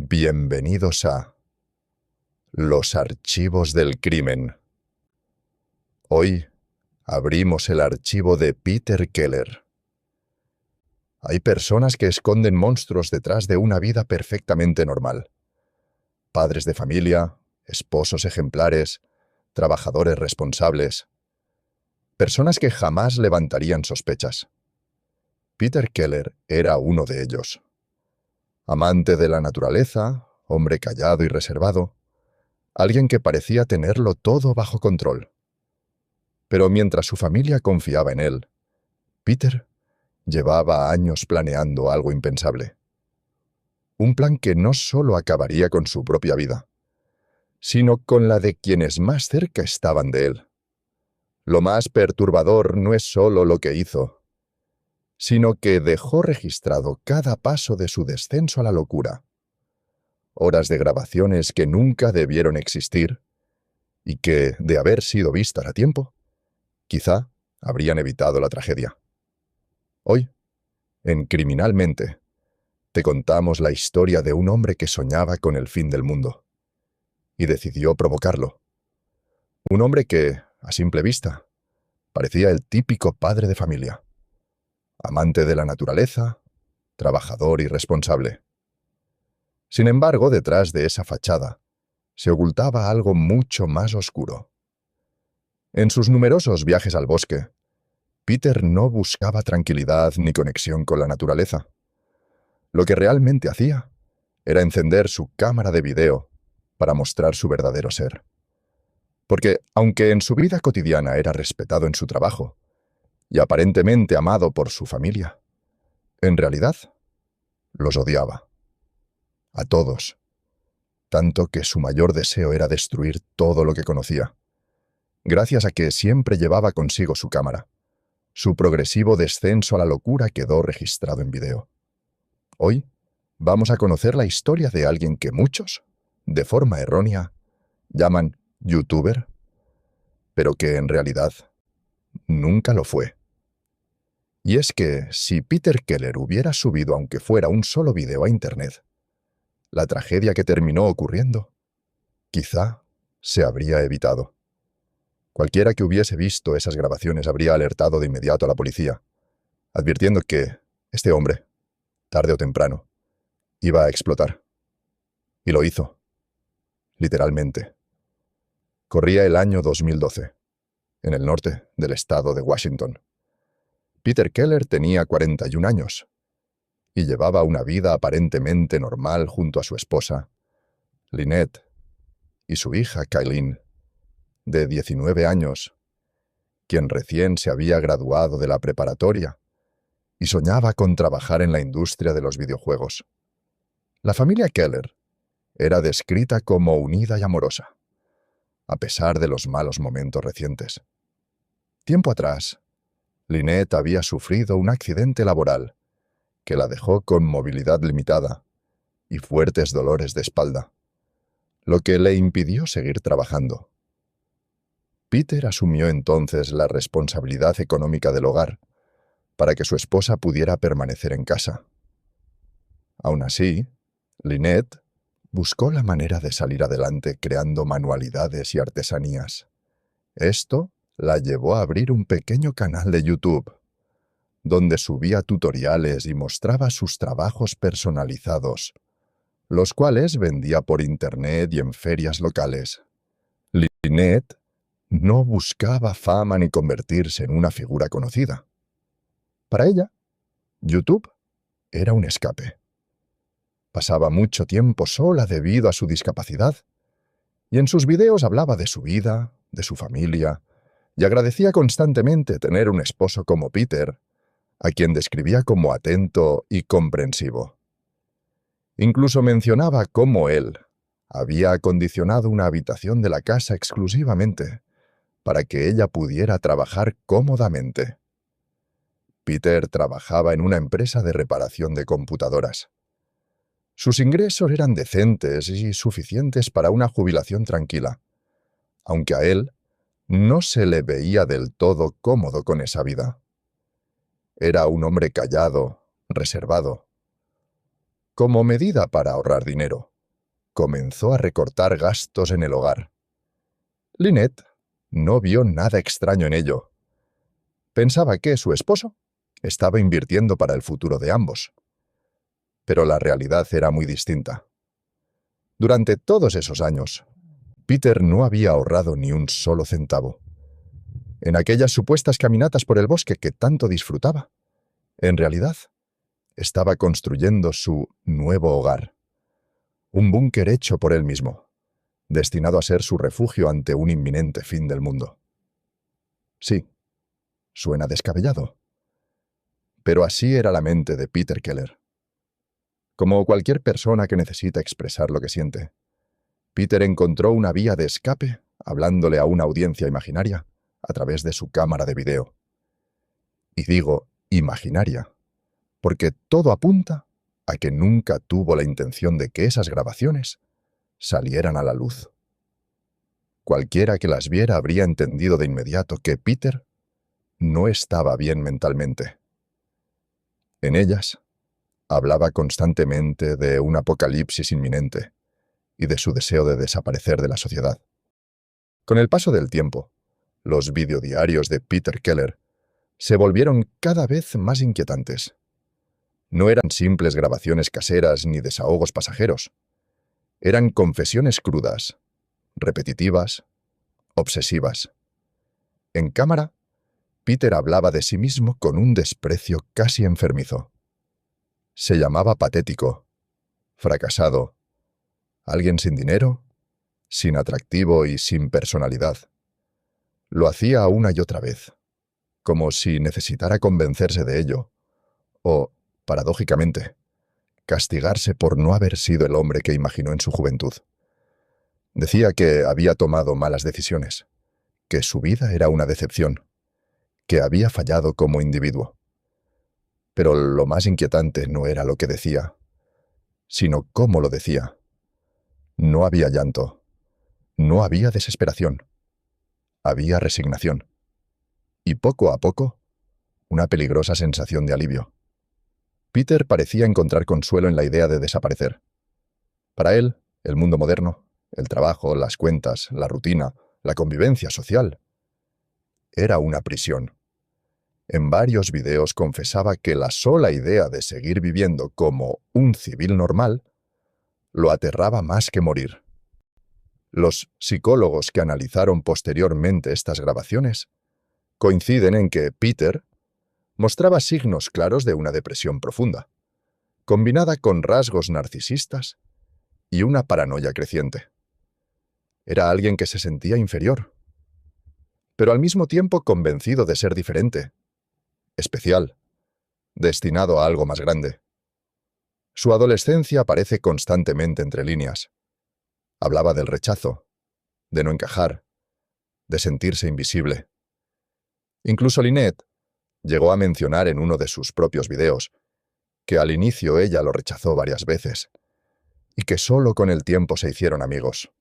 Bienvenidos a Los Archivos del Crimen. Hoy abrimos el archivo de Peter Keller. Hay personas que esconden monstruos detrás de una vida perfectamente normal. Padres de familia, esposos ejemplares, trabajadores responsables. Personas que jamás levantarían sospechas. Peter Keller era uno de ellos. Amante de la naturaleza, hombre callado y reservado, alguien que parecía tenerlo todo bajo control. Pero mientras su familia confiaba en él, Peter llevaba años planeando algo impensable. Un plan que no solo acabaría con su propia vida, sino con la de quienes más cerca estaban de él. Lo más perturbador no es solo lo que hizo, sino que dejó registrado cada paso de su descenso a la locura. Horas de grabaciones que nunca debieron existir y que, de haber sido vistas a tiempo, quizá habrían evitado la tragedia. Hoy, en Criminalmente, te contamos la historia de un hombre que soñaba con el fin del mundo y decidió provocarlo. Un hombre que, a simple vista, parecía el típico padre de familia, amante de la naturaleza, trabajador y responsable. Sin embargo, detrás de esa fachada se ocultaba algo mucho más oscuro. En sus numerosos viajes al bosque, Peter no buscaba tranquilidad ni conexión con la naturaleza. Lo que realmente hacía era encender su cámara de video para mostrar su verdadero ser. Porque, aunque en su vida cotidiana era respetado en su trabajo y aparentemente amado por su familia, en realidad los odiaba. A todos. Tanto que su mayor deseo era destruir todo lo que conocía. Gracias a que siempre llevaba consigo su cámara, su progresivo descenso a la locura quedó registrado en video. Hoy vamos a conocer la historia de alguien que muchos, de forma errónea, llaman youtuber, pero que en realidad nunca lo fue. Y es que si Peter Keller hubiera subido aunque fuera un solo video a internet, la tragedia que terminó ocurriendo quizá se habría evitado. Cualquiera que hubiese visto esas grabaciones habría alertado de inmediato a la policía, advirtiendo que este hombre, tarde o temprano, iba a explotar. Y lo hizo. Literalmente. Corría el año 2012, en el norte del estado de Washington. Peter Keller tenía 41 años y llevaba una vida aparentemente normal junto a su esposa, Lynette, y su hija, Kailyn, de 19 años, quien recién se había graduado de la preparatoria y soñaba con trabajar en la industria de los videojuegos. La familia Keller era descrita como unida y amorosa, a pesar de los malos momentos recientes. Tiempo atrás, Lynette había sufrido un accidente laboral que la dejó con movilidad limitada y fuertes dolores de espalda, lo que le impidió seguir trabajando. Peter asumió entonces la responsabilidad económica del hogar para que su esposa pudiera permanecer en casa. Aún así, Lynette buscó la manera de salir adelante creando manualidades y artesanías. Esto la llevó a abrir un pequeño canal de YouTube, donde subía tutoriales y mostraba sus trabajos personalizados, los cuales vendía por internet y en ferias locales. Lynette no buscaba fama ni convertirse en una figura conocida. Para ella, YouTube era un escape. Pasaba mucho tiempo sola debido a su discapacidad, y en sus videos hablaba de su vida, de su familia, y agradecía constantemente tener un esposo como Peter, a quien describía como atento y comprensivo. Incluso mencionaba cómo él había acondicionado una habitación de la casa exclusivamente para que ella pudiera trabajar cómodamente. Peter trabajaba en una empresa de reparación de computadoras. Sus ingresos eran decentes y suficientes para una jubilación tranquila, aunque a él no se le veía del todo cómodo con esa vida. Era un hombre callado, reservado. Como medida para ahorrar dinero, comenzó a recortar gastos en el hogar. Lynette no vio nada extraño en ello. Pensaba que su esposo estaba invirtiendo para el futuro de ambos. Pero la realidad era muy distinta. Durante todos esos años, Peter no había ahorrado ni un solo centavo. En aquellas supuestas caminatas por el bosque que tanto disfrutaba, en realidad, estaba construyendo su nuevo hogar. Un búnker hecho por él mismo, destinado a ser su refugio ante un inminente fin del mundo. Sí, suena descabellado. Pero así era la mente de Peter Keller. Como cualquier persona que necesita expresar lo que siente, Peter encontró una vía de escape hablándole a una audiencia imaginaria a través de su cámara de video. Y digo imaginaria, porque todo apunta a que nunca tuvo la intención de que esas grabaciones salieran a la luz. Cualquiera que las viera habría entendido de inmediato que Peter no estaba bien mentalmente. En ellas, hablaba constantemente de un apocalipsis inminente y de su deseo de desaparecer de la sociedad. Con el paso del tiempo, los videodiarios de Peter Keller se volvieron cada vez más inquietantes. No eran simples grabaciones caseras ni desahogos pasajeros. Eran confesiones crudas, repetitivas, obsesivas. En cámara, Peter hablaba de sí mismo con un desprecio casi enfermizo. Se llamaba patético, fracasado, alguien sin dinero, sin atractivo y sin personalidad. Lo hacía una y otra vez, como si necesitara convencerse de ello, o, paradójicamente, castigarse por no haber sido el hombre que imaginó en su juventud. Decía que había tomado malas decisiones, que su vida era una decepción, que había fallado como individuo. Pero lo más inquietante no era lo que decía, sino cómo lo decía. No había llanto, no había desesperación, había resignación. Y poco a poco, una peligrosa sensación de alivio. Peter parecía encontrar consuelo en la idea de desaparecer. Para él, el mundo moderno, el trabajo, las cuentas, la rutina, la convivencia social, era una prisión. En varios videos confesaba que la sola idea de seguir viviendo como un civil normal lo aterraba más que morir. Los psicólogos que analizaron posteriormente estas grabaciones coinciden en que Peter mostraba signos claros de una depresión profunda, combinada con rasgos narcisistas y una paranoia creciente. Era alguien que se sentía inferior, pero al mismo tiempo convencido de ser diferente, especial, destinado a algo más grande. Su adolescencia aparece constantemente entre líneas. Hablaba del rechazo, de no encajar, de sentirse invisible. Incluso Lynette llegó a mencionar en uno de sus propios videos que al inicio ella lo rechazó varias veces y que solo con el tiempo se hicieron amigos.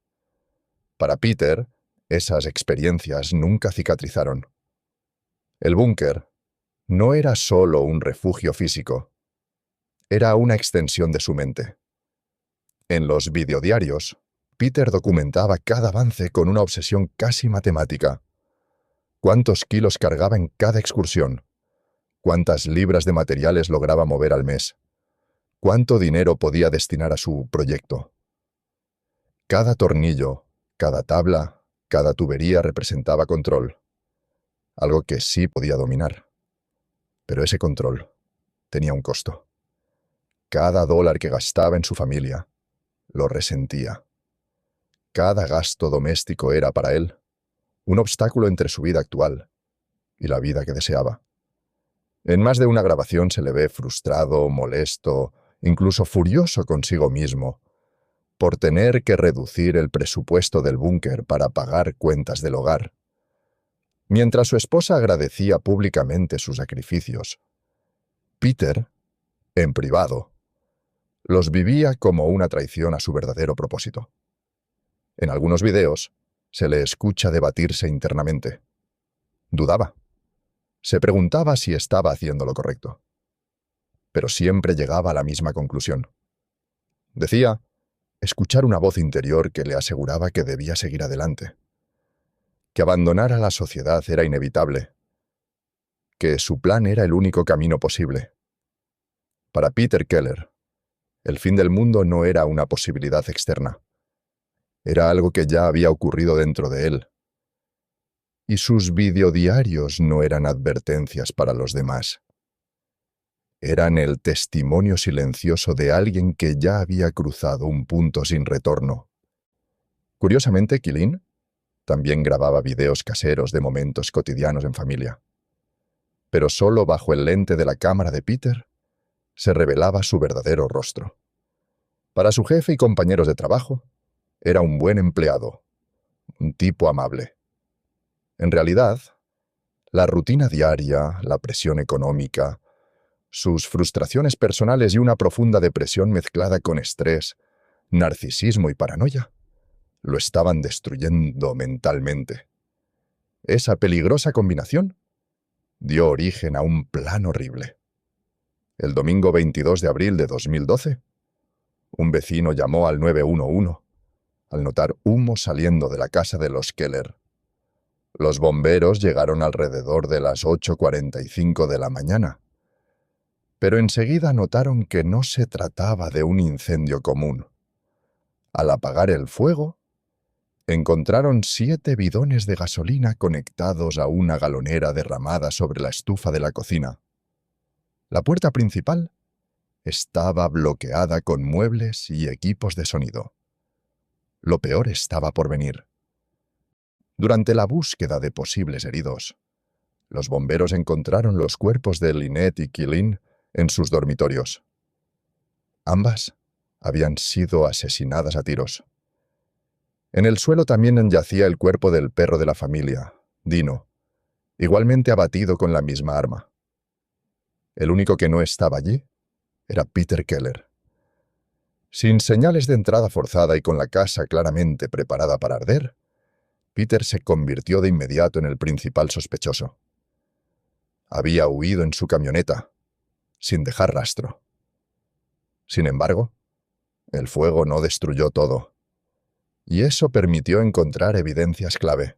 Para Peter, esas experiencias nunca cicatrizaron. El búnker no era solo un refugio físico, era una extensión de su mente. En los videodiarios, Peter documentaba cada avance con una obsesión casi matemática. ¿Cuántos kilos cargaba en cada excursión? ¿Cuántas libras de materiales lograba mover al mes? ¿Cuánto dinero podía destinar a su proyecto? Cada tornillo, cada tabla, cada tubería representaba control, algo que sí podía dominar. Pero ese control tenía un costo. Cada dólar que gastaba en su familia lo resentía. Cada gasto doméstico era para él un obstáculo entre su vida actual y la vida que deseaba. En más de una grabación se le ve frustrado, molesto, incluso furioso consigo mismo, por tener que reducir el presupuesto del búnker para pagar cuentas del hogar. Mientras su esposa agradecía públicamente sus sacrificios, Peter, en privado, los vivía como una traición a su verdadero propósito. En algunos videos, se le escucha debatirse internamente. Dudaba. Se preguntaba si estaba haciendo lo correcto. Pero siempre llegaba a la misma conclusión. Decía, escuchar una voz interior que le aseguraba que debía seguir adelante, que abandonar a la sociedad era inevitable, que su plan era el único camino posible. Para Peter Keller, el fin del mundo no era una posibilidad externa. Era algo que ya había ocurrido dentro de él. Y sus videodiarios no eran advertencias para los demás. Eran el testimonio silencioso de alguien que ya había cruzado un punto sin retorno. Curiosamente, Quilin también grababa videos caseros de momentos cotidianos en familia. Pero solo bajo el lente de la cámara de Peter se revelaba su verdadero rostro. Para su jefe y compañeros de trabajo, era un buen empleado, un tipo amable. En realidad, la rutina diaria, la presión económica, sus frustraciones personales y una profunda depresión mezclada con estrés, narcisismo y paranoia lo estaban destruyendo mentalmente. Esa peligrosa combinación dio origen a un plan horrible. El domingo 22 de abril de 2012, un vecino llamó al 911 al notar humo saliendo de la casa de los Keller. Los bomberos llegaron alrededor de las 8:45 de la mañana, pero enseguida notaron que no se trataba de un incendio común. Al apagar el fuego, encontraron 7 bidones de gasolina conectados a una galonera derramada sobre la estufa de la cocina. La puerta principal estaba bloqueada con muebles y equipos de sonido. Lo peor estaba por venir. Durante la búsqueda de posibles heridos, los bomberos encontraron los cuerpos de Lynette y Quilin en sus dormitorios. Ambas habían sido asesinadas a tiros. En el suelo también yacía el cuerpo del perro de la familia, Dino, igualmente abatido con la misma arma. El único que no estaba allí era Peter Keller. Sin señales de entrada forzada y con la casa claramente preparada para arder, Peter se convirtió de inmediato en el principal sospechoso. Había huido en su camioneta, sin dejar rastro. Sin embargo, el fuego no destruyó todo, y eso permitió encontrar evidencias clave.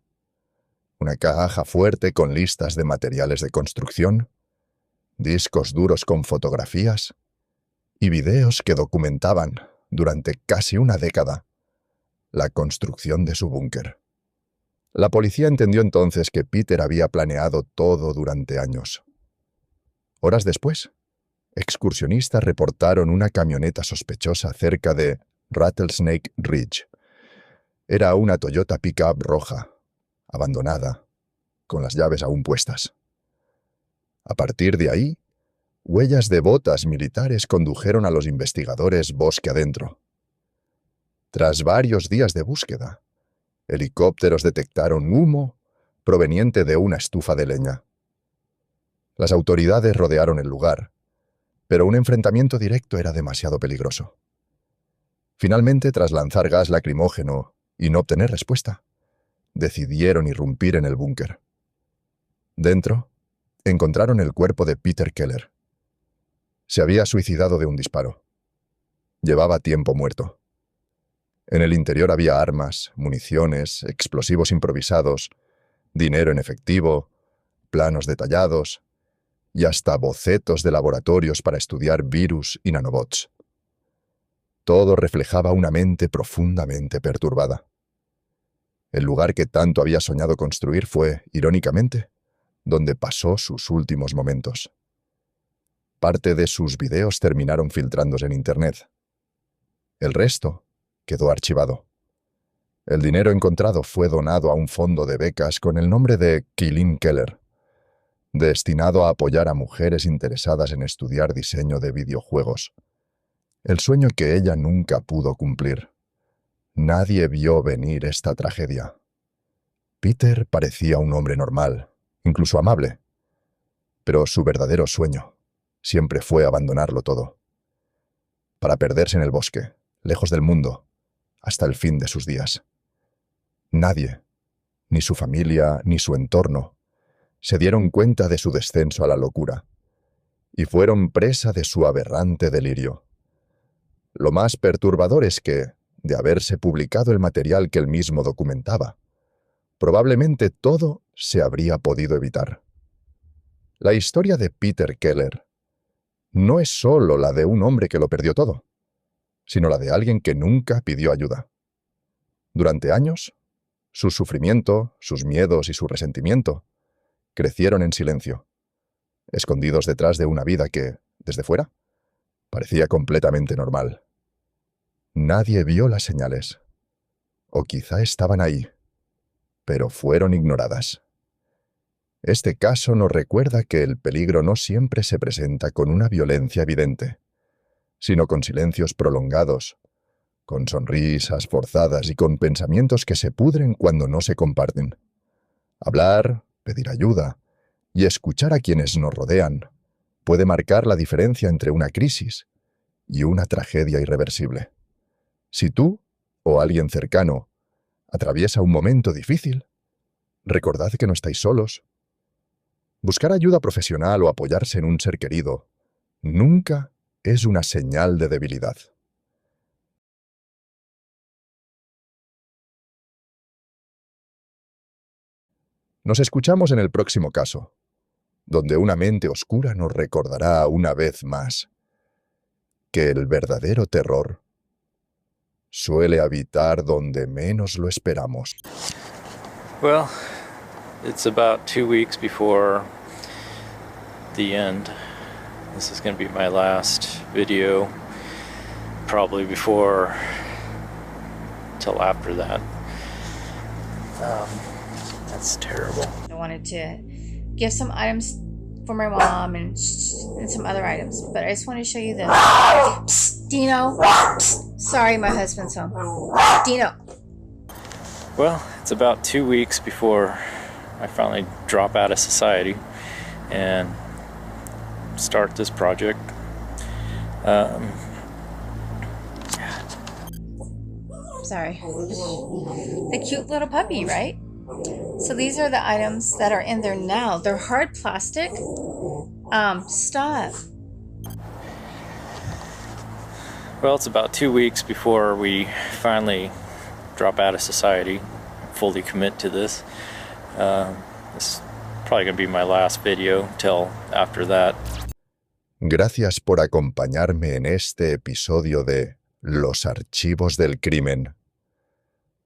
Una caja fuerte con listas de materiales de construcción, discos duros con fotografías y videos que documentaban, durante casi una década, la construcción de su búnker. La policía entendió entonces que Peter había planeado todo durante años. Horas después, excursionistas reportaron una camioneta sospechosa cerca de Rattlesnake Ridge. Era una Toyota Pickup roja, abandonada, con las llaves aún puestas. A partir de ahí, huellas de botas militares condujeron a los investigadores bosque adentro. Tras varios días de búsqueda, helicópteros detectaron humo proveniente de una estufa de leña. Las autoridades rodearon el lugar, pero un enfrentamiento directo era demasiado peligroso. Finalmente, tras lanzar gas lacrimógeno y no obtener respuesta, decidieron irrumpir en el búnker. Dentro, encontraron el cuerpo de Peter Keller. Se había suicidado de un disparo. Llevaba tiempo muerto. En el interior había armas, municiones, explosivos improvisados, dinero en efectivo, planos detallados y hasta bocetos de laboratorios para estudiar virus y nanobots. Todo reflejaba una mente profundamente perturbada. El lugar que tanto había soñado construir fue, irónicamente, donde pasó sus últimos momentos. Parte de sus videos terminaron filtrándose en Internet. El resto quedó archivado. El dinero encontrado fue donado a un fondo de becas con el nombre de Quilin Keller, destinado a apoyar a mujeres interesadas en estudiar diseño de videojuegos. El sueño que ella nunca pudo cumplir. Nadie vio venir esta tragedia. Peter parecía un hombre normal, incluso amable, pero su verdadero sueño siempre fue abandonarlo todo, para perderse en el bosque, lejos del mundo, hasta el fin de sus días. Nadie, ni su familia, ni su entorno, se dieron cuenta de su descenso a la locura, y fueron presa de su aberrante delirio. Lo más perturbador es que, de haberse publicado el material que él mismo documentaba, probablemente todo se habría podido evitar. La historia de Peter Keller no es solo la de un hombre que lo perdió todo, sino la de alguien que nunca pidió ayuda. Durante años, su sufrimiento, sus miedos y su resentimiento crecieron en silencio, escondidos detrás de una vida que, desde fuera, parecía completamente normal. Nadie vio las señales, o quizá estaban ahí, pero fueron ignoradas. Este caso nos recuerda que el peligro no siempre se presenta con una violencia evidente, sino con silencios prolongados, con sonrisas forzadas y con pensamientos que se pudren cuando no se comparten. Hablar, pedir ayuda y escuchar a quienes nos rodean puede marcar la diferencia entre una crisis y una tragedia irreversible. Si tú o alguien cercano atraviesa un momento difícil, recordad que no estáis solos. Buscar ayuda profesional o apoyarse en un ser querido nunca es una señal de debilidad. Nos escuchamos en el próximo caso, donde una mente oscura nos recordará una vez más que el verdadero terror suele habitar donde menos lo esperamos. Well, it's about 2 weeks before the end. This is going to be my last video, probably before till after that. That's terrible. I wanted to give some items for my mom and some other items, but I just want to show you this. Psst, Dino. Psst. Sorry, my husband's home. Dino. Well, it's about 2 weeks before I finally drop out of society and start this project. Sorry. The cute little puppy, right? So these are the items that are in there now. They're hard plastic. Stop. Well, it's about 2 weeks before we finally drop out of society, fully commit to this. This is probably going to be my last video till after that. Gracias por acompañarme en este episodio de Los Archivos del Crimen.